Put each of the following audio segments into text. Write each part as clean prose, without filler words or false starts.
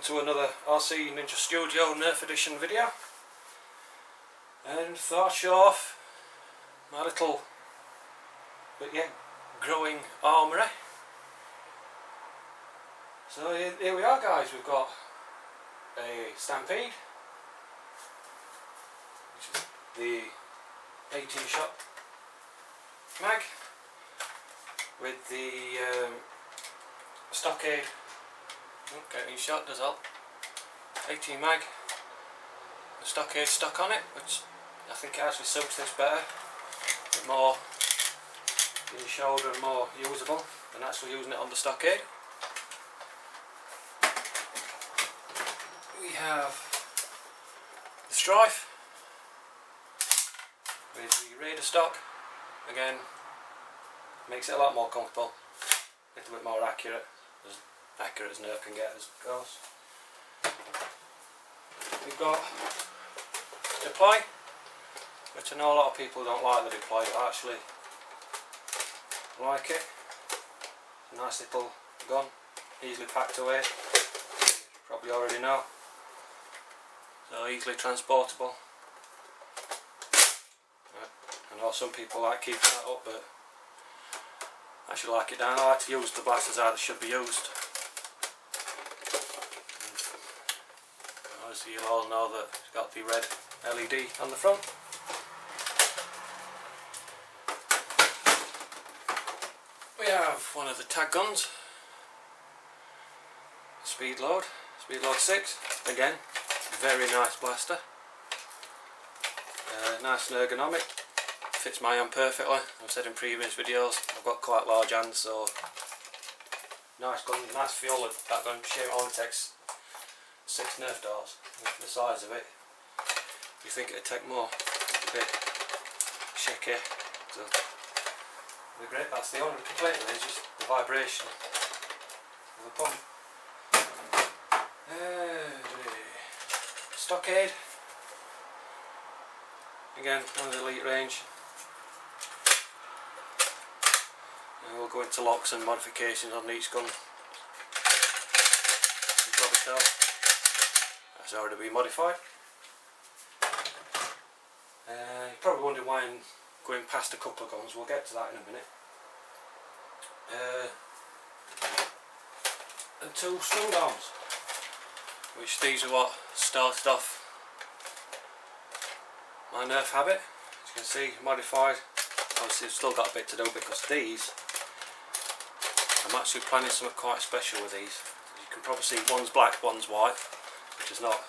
to another RC Ninja Studio Nerf Edition video, and thought I'd show off my little but yet growing armoury. So here we are, guys. We've got a Stampede, which is the 18-shot mag with the Stockade. Getting shot does help. 18 mag, the Stockade stock on it, which I think actually suits this better. A bit more in the shoulder and more usable than actually using it on the Stockade. We have the Strife with the Raider stock. Again, makes it a lot more comfortable, a little bit more accurate. Accurate as Nerf can get, of course. We've got deploy, which I know a lot of people don't like the deploy, but I actually like it. It's a nice little gun, easily packed away, you probably already know. So easily transportable. I know some people like keeping that up, but I actually like it down. I like to use the blasters how they should be used. Obviously you'll all know that it's got the red LED on the front. We have one of the tag guns, Speedload 6, again very nice blaster, nice and ergonomic, fits my hand perfectly. I've said in previous videos I've got quite large hands, so nice gun, nice feel of that gun. Shame it only takes 6 Nerf darts. The size of it, you think it'd take more. It's a bit shaky. So they're great. That's the only complaint with it, is just the vibration of the pump. Stockade. Again, on the elite range. And we'll go into locks and modifications on each gun. You can probably tell that's already been modified. You're probably wondering why I'm going past a couple of guns. We'll get to that in a minute. And 2 swing arms, which these are what started off my Nerf habit. As you can see, modified. Obviously I've still got a bit to do, because these, I'm actually planning something quite special with these. You can probably see one's black, one's white, which is not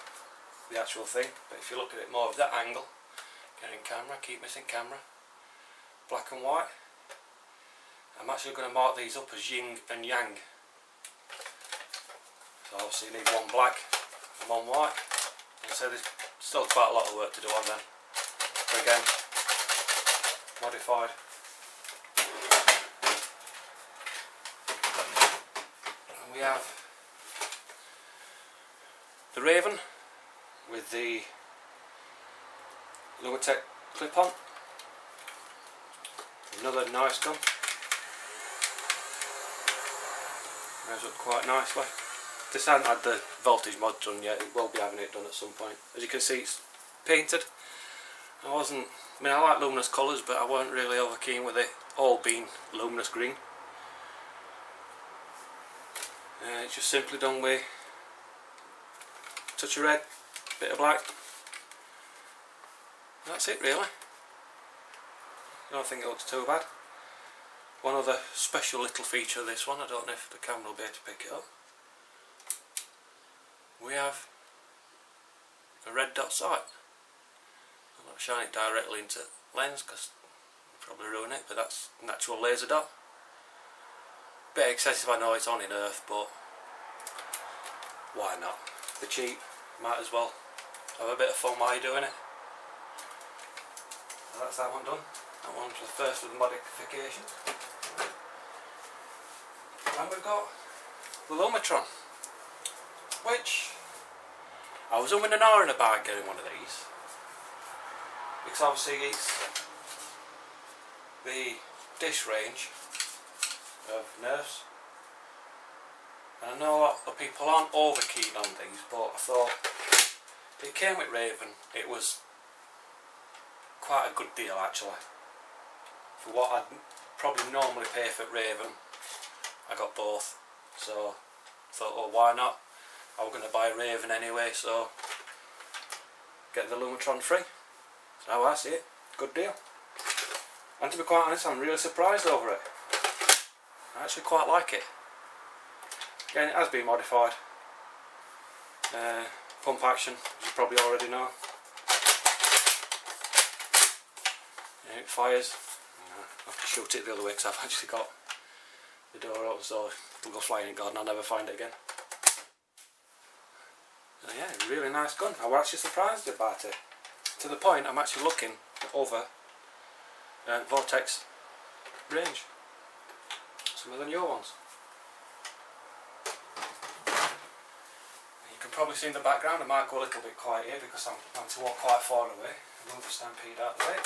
the actual thing, but if you look at it more of that angle, get in camera, keep missing camera, black and white. I'm actually going to mark these up as yin and yang. So obviously you need one black and one white, and so there's still quite a lot of work to do on them. But again, modified. And we have the Raven with the Lumitech clip-on. Another nice gun. Measures up quite nicely. This hasn't had the voltage mod done yet. It will be having it done at some point. As you can see, it's painted. I like luminous colours, but I weren't really over keen with it all being luminous green. It's just simply done with a touch of red, bit of black. That's it really. I don't think it looks too bad. One other special little feature of this one, I don't know if the camera will be able to pick it up. We have a red dot sight. I'm not shining it directly into lens because it'll probably ruin it, but that's an actual laser dot. Bit excessive, I know it's on in Earth, but why not? They're cheap, might as well have a bit of fun while you're doing it. So that's that one done. That one's the first of the modifications. And we've got the Lumitron, which I was umming and ahhing about getting one of these, because obviously it's the dish range of Nerfs, And I know a lot of people aren't over keen on these, but I thought it came with Raven. It was quite a good deal actually. For what I'd probably normally pay for Raven, I got both. So I thought, oh, why not? I was going to buy Raven anyway, so get the Lumatron free. That's how I see it. Good deal. And to be quite honest, I'm really surprised over it. I actually quite like it. Again, it has been modified. Pump action, as you probably already know. Yeah, it fires. I have to shoot it the other way because I've actually got the door open, so it'll go flying in God and I'll never find it again. So yeah, really nice gun. I was actually surprised about it. To the point I'm actually looking at other Vortex range. Some of the newer ones. You can probably see in the background, I might go a little bit quiet here because I'm having to walk quite far away. Move the Stampede out of the way.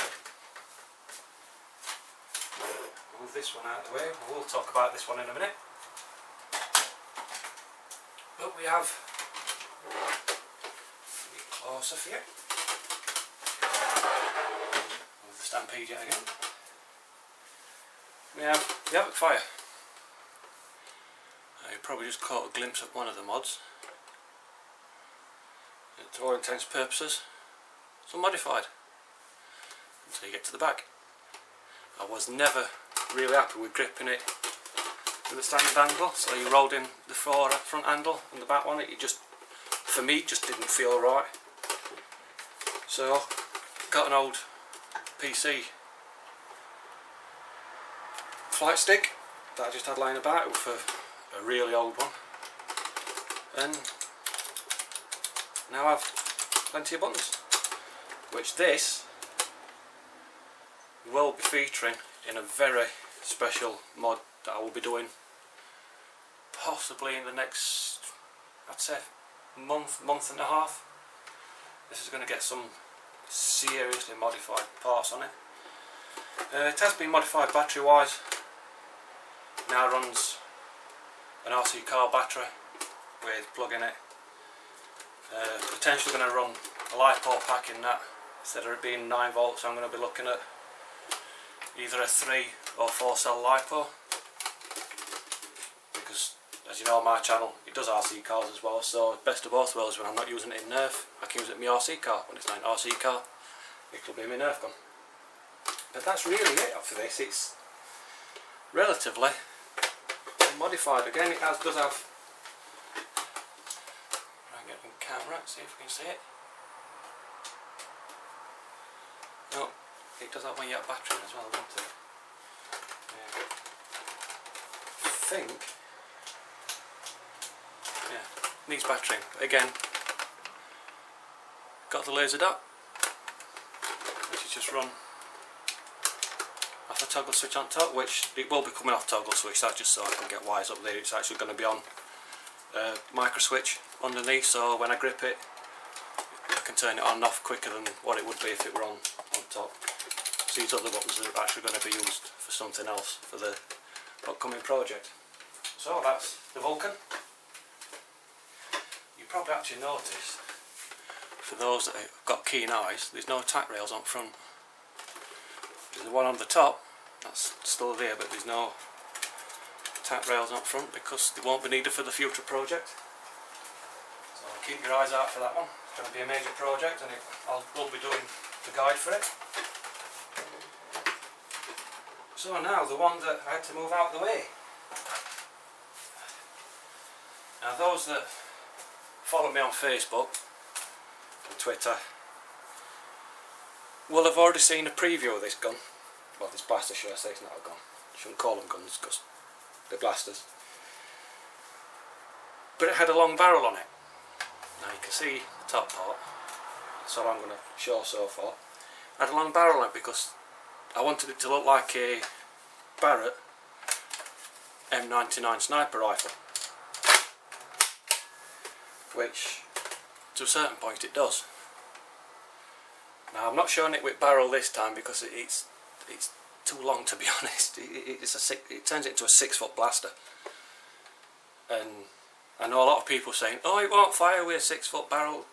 Move this one out of the way. We'll talk about this one in a minute. But we have a bit closer for you. Move the Stampede yet again. We have the Havoc Fire. You probably just caught a glimpse of one of the mods. To all intents and purposes, it's unmodified until you get to the back. I was never really happy with gripping it with a standard angle, so you rolled in the front handle and the back one, it just, for me, just didn't feel right. So, got an old PC flight stick that I just had lying about for a really old one, and now I have plenty of buttons, which this will be featuring in a very special mod that I will be doing possibly in the next, I'd say, month and a half. This is going to get some seriously modified parts on it. It has been modified battery wise. Now runs an RC car battery with plug in it. Potentially going to run a LiPo pack in that. Instead of it being 9 volts, I'm going to be looking at either a 3 or 4 cell LiPo, because as you know on my channel it does RC cars as well, so best of both worlds. When I'm not using it in Nerf, I can use it in my RC car. When it's not an RC car, it will be my Nerf gun. But that's really it for this. It's relatively modified. Again, it does have, I'll get the camera, see if we can see it. No, it does have one yet battery as well, doesn't it? Yeah. I think, yeah, needs battery. But again, got the laser dot, which is just run off the toggle switch on top, which it will be coming off toggle switch. That's just so I can get wires up there. It's actually going to be on micro switch underneath, so when I grip it, I can turn it on and off quicker than what it would be if it were on top. So these other buttons are actually going to be used for something else for the upcoming project. So that's the Vulcan. You probably actually noticed, for those that have got keen eyes, there's no attack rails on front. There's the one on the top, that's still there, but there's no attack rails on front because they won't be needed for the future project. So keep your eyes out for that one. It's going to be a major project, and we'll be doing the guide for it. So now the one that I had to move out of the way. Now those that follow me on Facebook and Twitter will have already seen a preview of this gun. Well, this blaster, should I say. It's not a gun. Shouldn't call them guns because they're blasters. But it had a long barrel on it. Now you can see the top part. That's all I'm going to show so far. It had a long barrel on it because I wanted it to look like a Barrett M99 sniper rifle, which to a certain point it does. Now I'm not showing it with barrel this time because it's too long, to be honest. It turns it into a 6-foot blaster, and I know a lot of people saying, oh, it won't fire with a 6-foot barrel,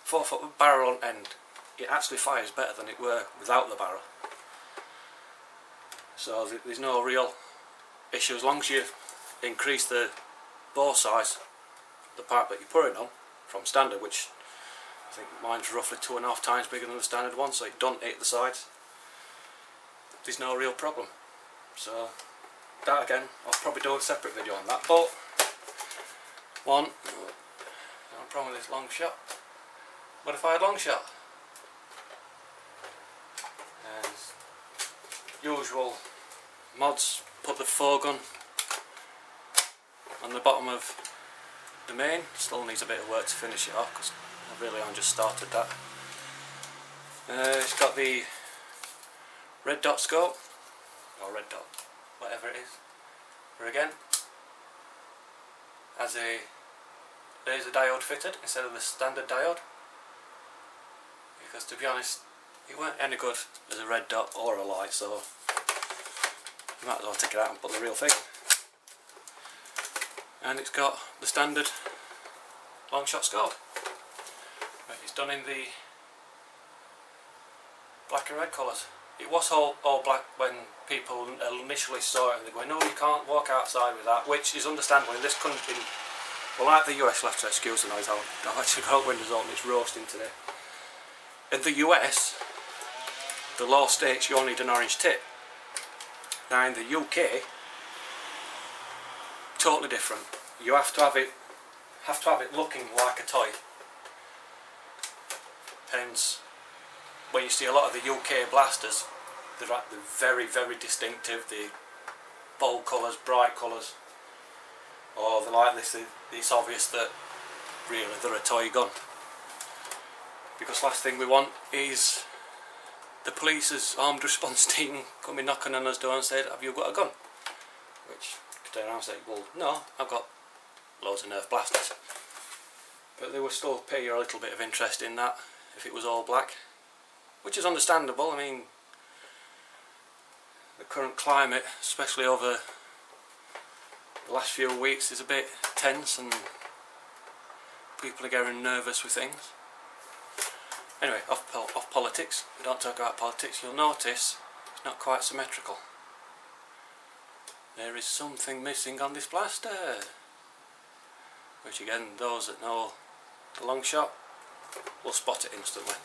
4-foot barrel on end. It actually fires better than it were without the barrel. So there's no real issue as long as you increase the bore size, the part that you put it on, from standard, which I think mine's roughly 2.5 times bigger than the standard one, so it don't hit the sides. There's no real problem. So that again, I'll probably do a separate video on that. But no problem with this long shot. What if I had long shot? As usual, mods put the foregun on the bottom of the main. Still needs a bit of work to finish it off because I really only just started that. It's got the red dot scope, or red dot, whatever it is. But again, has a laser diode fitted instead of the standard diode, because to be honest it weren't any good as a red dot or a light, so you might as well take it out and put the real thing. And it's got the standard long shot scope, but it's done in the black and red colours. It was all black when people initially saw it and they go, no, you can't walk outside with that, which is understandable in this country. Well, like the US, left to excuse the noise, I've actually got windows open, it's roasting today. In the US, the law states you only need an orange tip. Now in the UK, totally different. You have to have it looking like a toy. Hence, when you see a lot of the UK blasters, they're very, very distinctive. The bold colours, bright colours, or they're like this. It's obvious that really they're a toy gun. Because last thing we want is the police's armed response team coming knocking on us door and said, "Have you got a gun?" Which you could turn around and say, "Well, no, I've got loads of Nerf blasters." But they would still pay you a little bit of interest in that if it was all black, which is understandable. I mean, the current climate, especially over the last few weeks, is a bit tense and people are getting nervous with things. Anyway, off politics. We don't talk about politics. You'll notice it's not quite symmetrical. There is something missing on this blaster, which again, those that know the long shot will spot it instantly.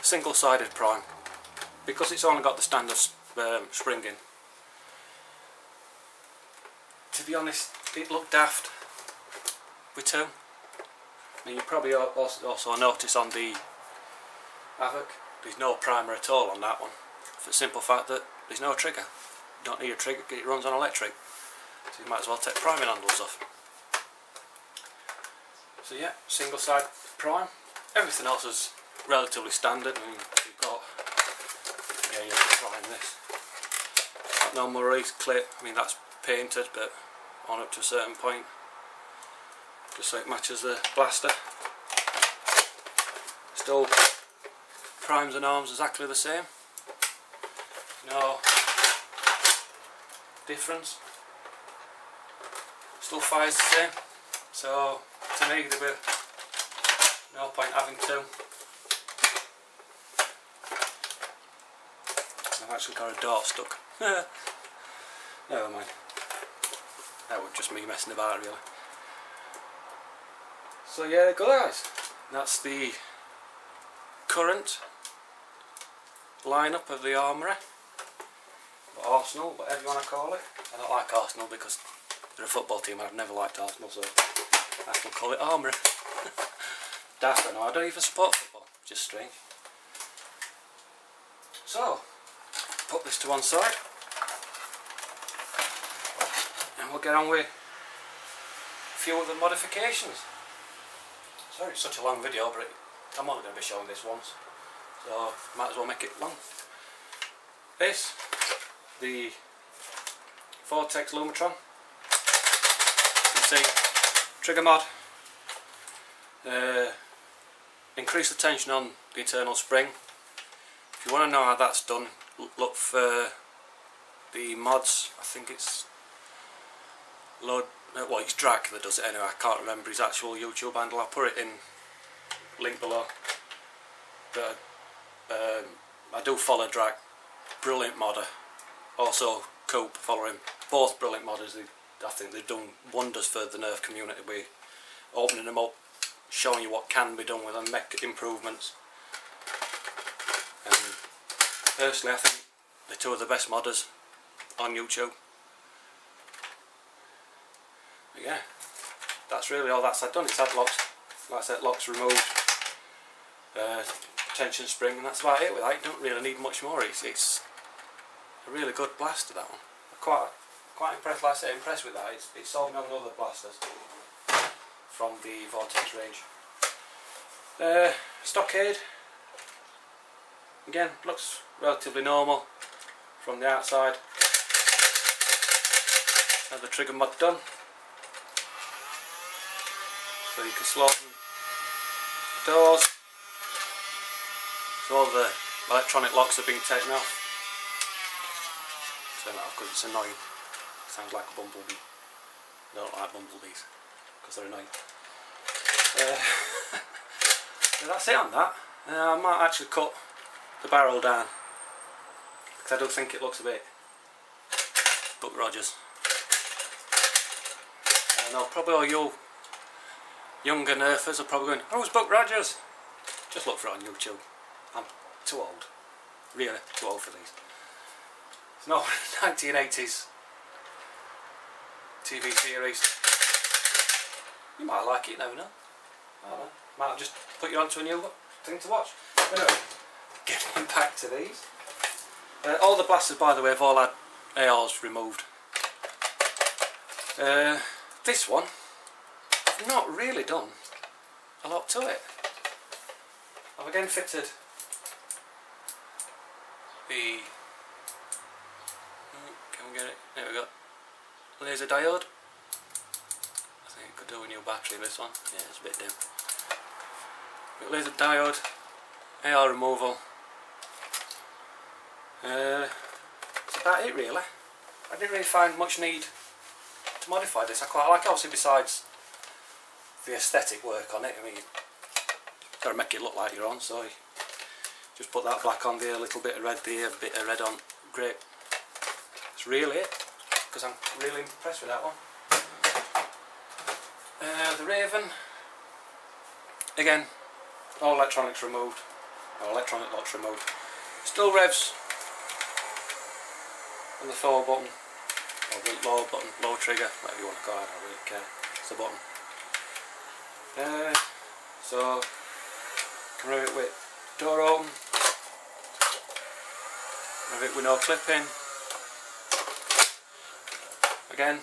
Single-sided prime, because it's only got the standard spring in. To be honest, it looked daft with two. I mean, you probably also notice on the Havoc, there's no primer at all on that one, for the simple fact that there's no trigger. You don't need a trigger, it runs on electric, so you might as well take priming handles off. So yeah, single side prime. Everything else is relatively standard. I mean, you've got, yeah, you have to prime this. Got no Maurice clip. I mean, that's painted, but on up to a certain point, just so it matches the blaster. Still, primes and arms exactly the same. No difference. Still fires the same. So to me, there were no point having two. I've actually got a dart stuck. Never mind. That was just me messing about, really. So yeah, guys, that's the current lineup of the Armoury, or Arsenal, whatever you want to call it. I don't like Arsenal because they're a football team. I've never liked Arsenal, so I can call it Armoury. Daft, I know. I don't even support football. Just strange. So, put this to one side, and we'll get on with a few of the modifications. Sorry it's such a long video, but I'm only going to be showing this once, so might as well make it long. This, the Vortex Lumatron. You can see, trigger mod. Increase the tension on the internal spring. If you want to know how that's done, look for the mods. I think it's well, it's Drac that does it anyway, I can't remember his actual YouTube handle, I'll put it in link below. But I do follow Drac, brilliant modder. Also Coop, follow him, both brilliant modders. I think they've done wonders for the Nerf community with opening them up, showing you what can be done with them, make improvements. And personally I think they're two of the best modders on YouTube. But yeah, that's really all that's done. It's had locks, like I said, locks removed, tension spring, and that's about it with that. You don't really need much more. It's a really good blaster, that one. I'm quite impressed, like I say, impressed with that. It's sold me on other blasters from the Vortex range. Stockade, again, looks relatively normal from the outside. Have the trigger mod done, so you can slot the doors. So all the electronic locks are being taken off. Turn that off because it's annoying. Sounds like a bumblebee. I don't like bumblebees because they're annoying. So that's it on that. I might actually cut the barrel down because I do think it looks a bit Buck Rogers. I know probably all you younger Nerfers are probably going, "Oh, it's Buck Rogers." Just look for it on YouTube. I'm too old, really too old for these. It's no 1980s TV series. You might like it, you never know. I don't know. Might just put you onto a new thing to watch. Anyway, getting back to these. All the blasters, by the way, have all had ARs removed. This one, I've not really done a lot to it. I've again fitted the, can we get it? There we go. Laser diode. I think I could do a new battery in this one. Yeah, it's a bit dim. But laser diode, AR removal. That's about it really. I didn't really find much need to modify this. I quite like it, obviously, besides the aesthetic work on it. I mean, you've got to make it look like your own, so you just put that black on there, a little bit of red there, a bit of red on, great. That's really it, because I'm really impressed with that one. The Raven, again, all electronics removed, or electronic locks removed. Still revs on the forward button, or the lower button, lower trigger, whatever you want to call it, I don't really care, it's a button. So, can rev it with door open, rev it with no clipping. Again,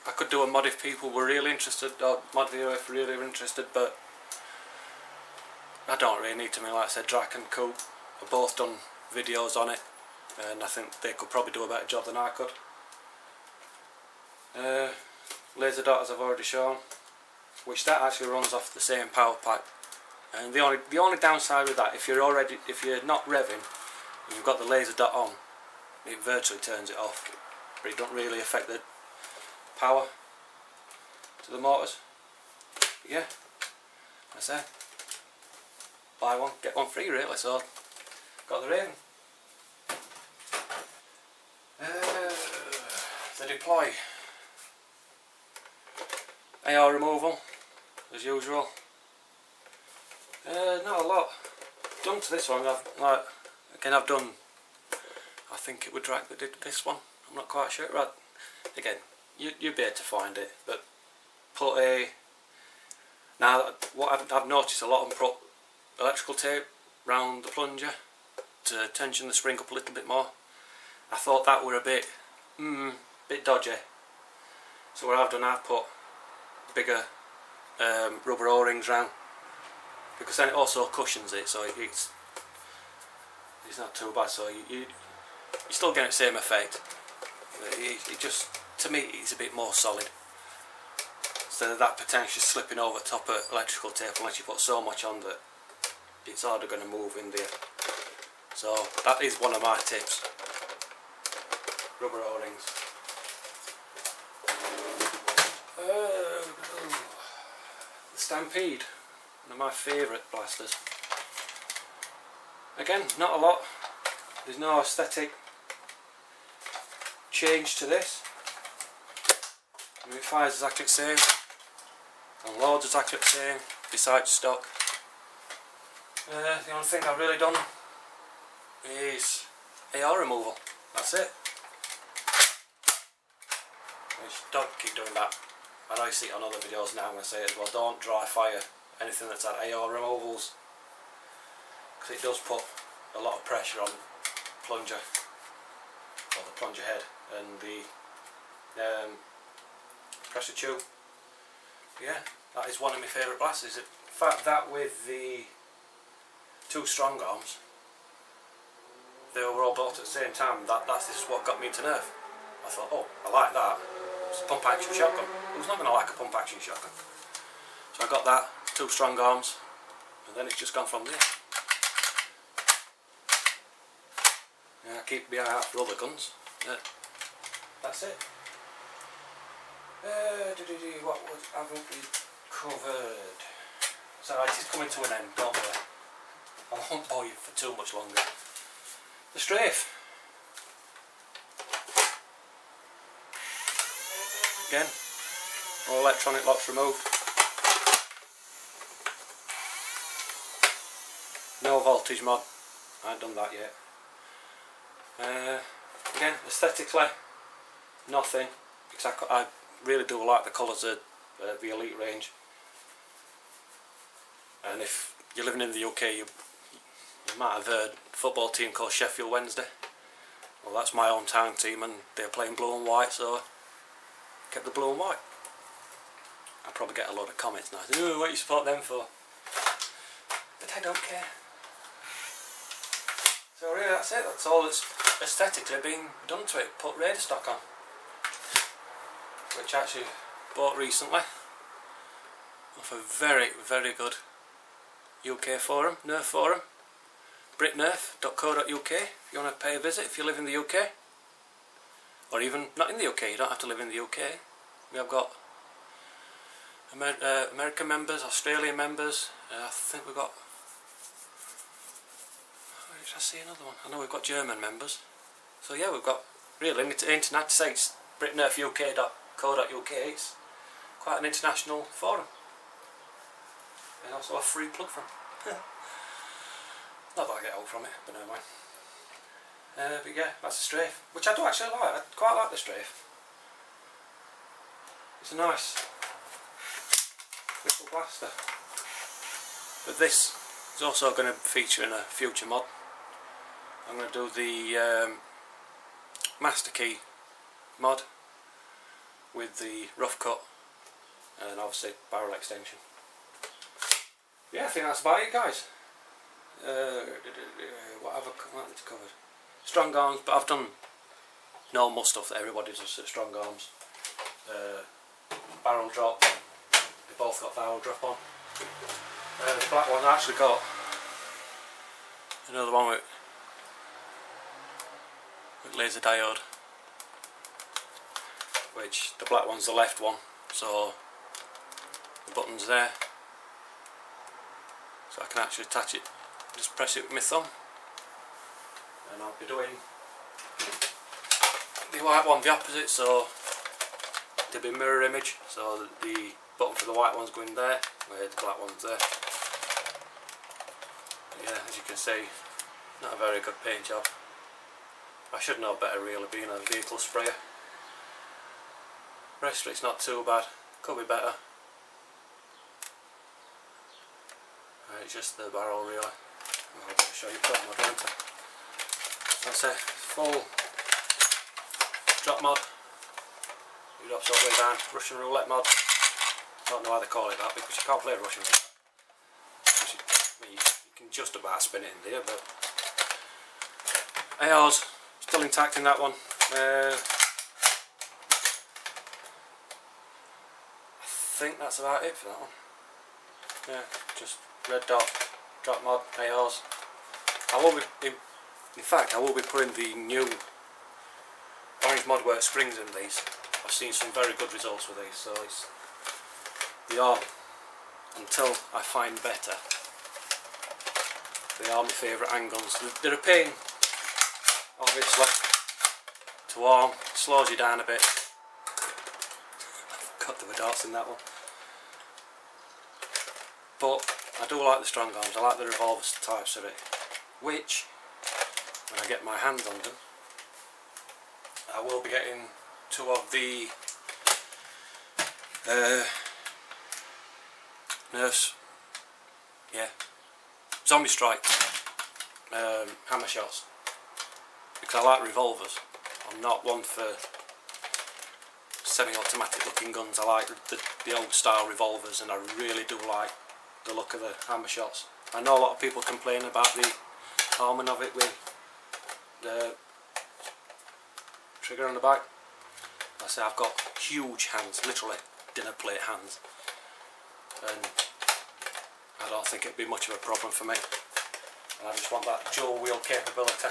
I could do a mod if people were really interested, or mod video if really interested, but I don't really need to. I mean, like I said, Drac and Coop have both done videos on it, and I think they could probably do a better job than I could. Laser dot, as I've already shown, which that actually runs off the same power pack. And the only downside with that, if you're not revving, and you've got the laser dot on, it virtually turns it off, but it don't really affect the power to the motors. But yeah, I say, buy one get one free really. So got the Raven. The deploy, AR removal as usual. Not a lot done to this one. I've done, I think it was Drac that did this one, I'm not quite sure. Right, again, you'd be able to find it, but put a, now what I've noticed a lot of them put electrical tape round the plunger to tension the spring up a little bit more. I thought that were a bit dodgy, so what I've done, I've put bigger rubber O-rings round, because then it also cushions it, so it's not too bad. So you still get the same effect. It just, to me, it's a bit more solid instead of that potentially slipping over top of electrical tape, unless you put so much on that it's harder going to move in there. So that is one of my tips. Rubber O-rings. The Stampede, one of my favourite blasters. Again, not a lot. There's no aesthetic change to this. It fires exactly the same, and loads exactly the same, besides stock. The only thing I've really done is AR removal. That's it. Don't keep doing that. I know you see it on other videos now. I'm going to say it as well. Don't dry fire anything that's had AR removals, because it does put a lot of pressure on plunger, or the plunger head, and the pressure tube. Yeah, that is one of my favourite blasters. In fact, that with the two strong arms, they were all bought at the same time. That's just what got me into Nerf. I thought, oh, I like that. It's a pump action shotgun. Who's not going to like a pump action shotgun? So I got that, two strong arms, and then it's just gone from there. Yeah, I keep my eye out for other guns. That's it. What haven't we covered? So it is coming to an end, don't worry. I won't bore you for too much longer. The strafe. Again, all electronic locks removed. No voltage mod. I haven't done that yet. Again, aesthetically, nothing. Because I really do like the colours of the Elite range. And if you're living in the UK, you might have heard a football team called Sheffield Wednesday. Well, that's my hometown team, and they're playing blue and white, so I kept the blue and white. I'll probably get a lot of comments now. Oh, what you support them for? But I don't care. So really, that's it. That's all that's aesthetically been done to it. Put Raider stock on, which I actually bought recently off a very, very good UK forum, Nerf forum, britnerf.co.uk. If you want to pay a visit, if you live in the UK, or even not in the UK, you don't have to live in the UK. We have got American members, Australian members. I think we've got. Did I see another one? I know we've got German members. So yeah, we've got really internet sites. britnerfuk.co.uk. It's quite an international forum, and also a free plug from. Not that I get old from it, but never mind. But yeah, that's the strafe, which I do actually like. I quite like the strafe. It's a nice little blaster. But this is also going to feature in a future mod. I'm going to do the Master Key mod with the rough cut and obviously barrel extension. Yeah, I think that's about it, guys. What have I covered? Strong arms, but I've done normal stuff that everybody does at strong arms. Barrel drop, they both got barrel drop on. The black one I actually got another one with laser diode, which the black one's the left one, so the button's there, so I can actually attach it, just press it with my thumb, and I'll be doing the white one the opposite, so it'll be mirror image, so the button for the white one's going there, where the black one's there. Yeah, as you can see, not a very good paint job. I should know better really, being a vehicle sprayer. Rest of it's not too bad, could be better. It's just the barrel really. I'll show you drop mod, won't I? That's a full drop mod. It drops all the way down. Russian roulette mod. Don't know why they call it that, because you can't play Russian roulette. I mean, you can just about spin it in there, but AR's still intact in that one. I think that's about it for that one. Yeah, just red dot, drop mod, ARs. I will be, in fact, I will be putting the new orange modwork springs in these. I I've seen some very good results with these, so they are, until I find better, they are my favourite handguns. They're a pain, obviously, to arm, slows you down a bit. I've got the darts in that one. But I do like the strong arms, I like the revolver types of it, which, when I get my hands on them, I will be getting 2 of the Nerf's, Zombie Strike hammer shots, because I like revolvers. I'm not one for semi-automatic looking guns. I like the old style revolvers, and I really do like the look of the hammer shots. I know a lot of people complain about the arming of it with the trigger on the back. I say I've got huge hands, literally dinner plate hands, and I don't think it'd be much of a problem for me. And I just want that dual wheel capability,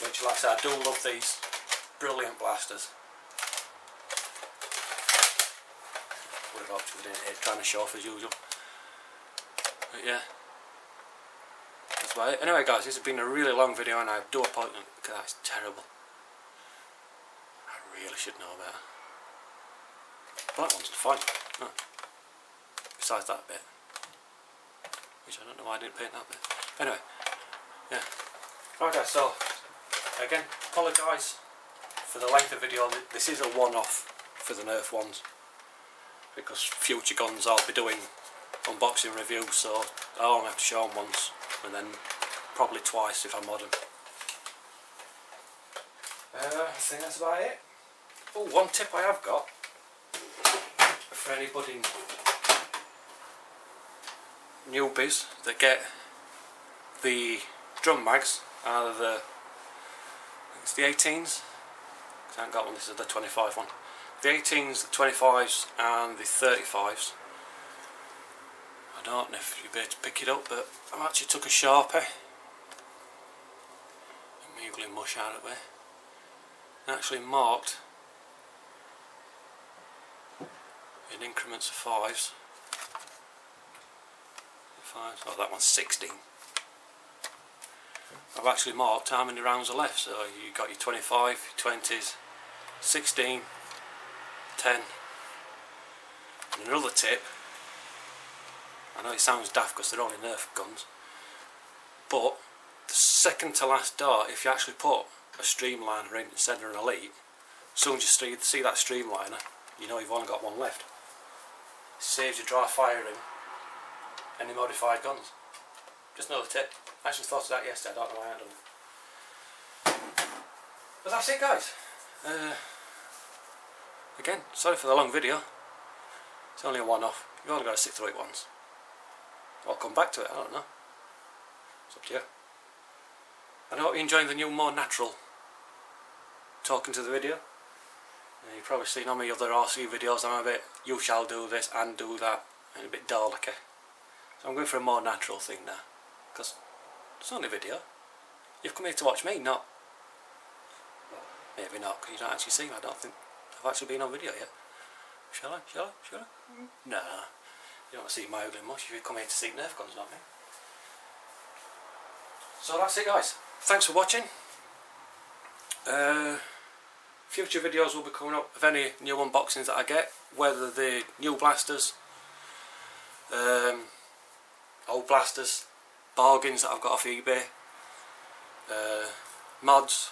which, like I say, I do love these brilliant blasters. Would have hoped we didn't hit trying to show off as usual, but yeah, that's about it. Anyway guys, this has been a really long video, and I do apologize because that's terrible. I really should know better. But that one's fine. No. Besides that bit, which I don't know why I didn't paint that bit. Anyway, yeah. Right guys, so again, apologise for the length of video. This is a one-off for the Nerf ones, because future guns I'll be doing unboxing reviews, so I'll only have to show them once, and then probably twice if I mod them. I think that's about it. Oh, one tip I have got for anybody newbies that get the drum mags out of the, it's the 18s, because I haven't got one, this is the 25 one. The 18s, the 25s and the 35s. I don't know if you'll be able to pick it up, but I actually took a Sharpie and mingling mush out of it and actually marked in increments of 5s. Oh, that one's 16. I've actually marked how many rounds are left, so you got your 25, your 20s, 16, 10. And another tip, I know it sounds daft because they're only Nerf guns, but the second to last dart, if you actually put a streamliner in instead of an elite, as soon as you see that streamliner, you know you've only got one left. It saves you dry firing any modified guns. Just another tip. I actually thought of that yesterday, I don't know why I hadn't done it. But that's it guys. Again, sorry for the long video. It's only a one-off. You've only got to sit through it once. I'll come back to it, I don't know. It's up to you. And I hope you're enjoying the new, more natural talking to the video. You've probably seen on my other RC videos I'm a bit, you shall do this and do that, and a bit Dalek-y. So I'm going for a more natural thing now, because it's only a video. You've come here to watch me, not, well, maybe not, because you don't actually see me. I don't think I've actually been on video yet. Shall I? Shall I? Shall I? No. You don't see my ugly much if you come here to see Nerf guns, not me. So that's it guys. Thanks for watching. Future videos will be coming up of any new unboxings that I get, whether the new blasters, old blasters, bargains that I've got off eBay, mods,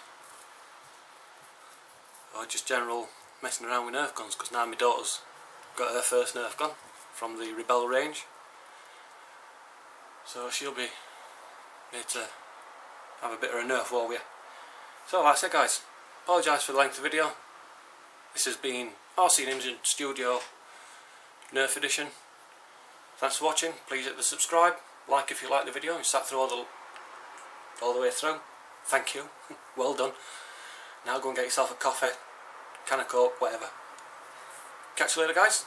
or just general messing around with Nerf guns, because now my daughter's got her first Nerf gun from the Rebel range, so she'll be here to have a bit of a Nerf war with you. So like I said guys, apologise for the length of the video. This has been RC Ninja Studio Nerf edition. Thanks for watching. Please hit the subscribe, like if you like the video and sat through all the way through. Thank you. Well done. Now go and get yourself a coffee, can of Coke, whatever. Catch you later guys.